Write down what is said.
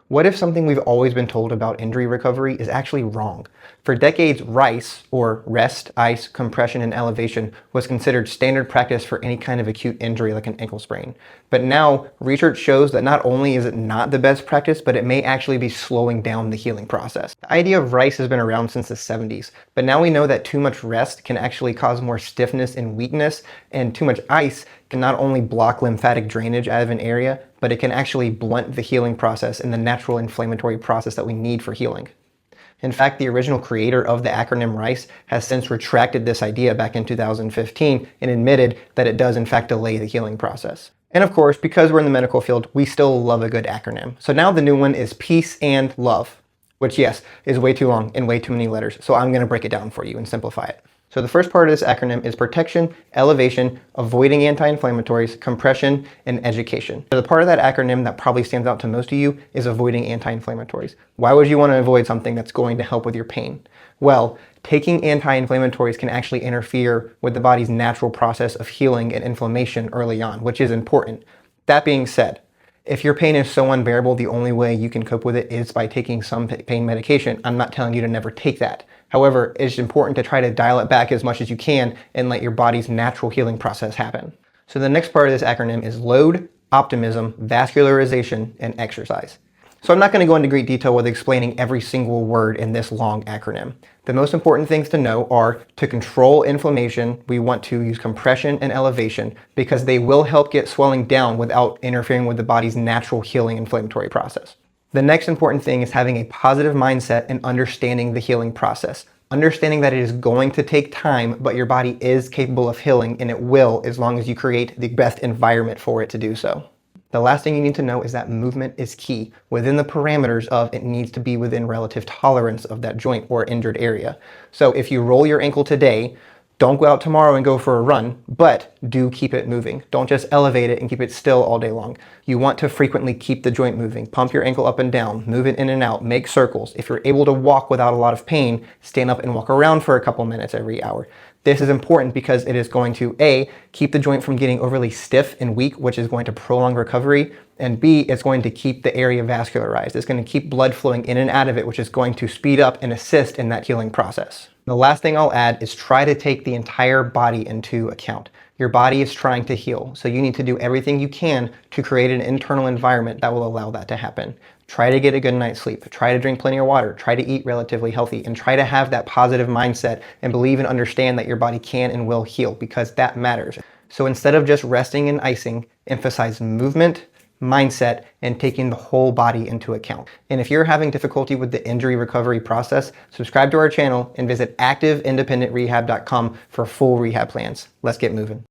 What if something we've always been told about injury recovery is actually wrong? For decades, RICE, or rest, ice, compression, and elevation, was considered standard practice for any kind of acute injury like an ankle sprain. But now, research shows that not only is it not the best practice, but it may actually be slowing down the healing process. The idea of RICE has been around since the 70s, but now we know that too much rest can actually cause more stiffness and weakness, and too much ice can not only block lymphatic drainage out of an area, but it can actually blunt the healing process and the natural inflammatory process that we need for healing. In fact, the original creator of the acronym RICE has since retracted this idea back in 2015 and admitted that it does in fact delay the healing process. And of course, because we're in the medical field, we still love a good acronym. So now the new one is Peace and Love, which yes, is way too long and way too many letters. So I'm going to break it down for you and simplify it. So the first part of this acronym is protection, elevation, avoiding anti-inflammatories, compression, and education. So the part of that acronym that probably stands out to most of you is avoiding anti-inflammatories. Why would you want to avoid something that's going to help with your pain? Well, taking anti-inflammatories can actually interfere with the body's natural process of healing and inflammation early on, which is important. That being said, if your pain is so unbearable, the only way you can cope with it is by taking some pain medication. I'm not telling you to never take that. However, it's important to try to dial it back as much as you can and let your body's natural healing process happen. So the next part of this acronym is load, optimism, vascularization, and exercise. So I'm not going to go into great detail with explaining every single word in this long acronym. The most important things to know are to control inflammation, we want to use compression and elevation because they will help get swelling down without interfering with the body's natural healing inflammatory process. The next important thing is having a positive mindset and understanding the healing process. Understanding that it is going to take time, but your body is capable of healing and it will as long as you create the best environment for it to do so. The last thing you need to know is that movement is key within the parameters of it needs to be within relative tolerance of that joint or injured area. So if you roll your ankle today, don't go out tomorrow and go for a run, but do keep it moving. Don't just elevate it and keep it still all day long. You want to frequently keep the joint moving. Pump your ankle up and down, move it in and out, make circles. If you're able to walk without a lot of pain, stand up and walk around for a couple minutes every hour. This is important because it is going to A, keep the joint from getting overly stiff and weak, which is going to prolong recovery, and B, it's going to keep the area vascularized. It's going to keep blood flowing in and out of it, which is going to speed up and assist in that healing process. The last thing I'll add is try to take the entire body into account. Your body is trying to heal, so you need to do everything you can to create an internal environment that will allow that to happen. Try to get a good night's sleep, try to drink plenty of water, try to eat relatively healthy, and try to have that positive mindset and believe and understand that your body can and will heal because that matters. So instead of just resting and icing, emphasize movement, mindset, and taking the whole body into account. And if you're having difficulty with the injury recovery process, subscribe to our channel and visit activeindependentrehab.com for full rehab plans. Let's get moving.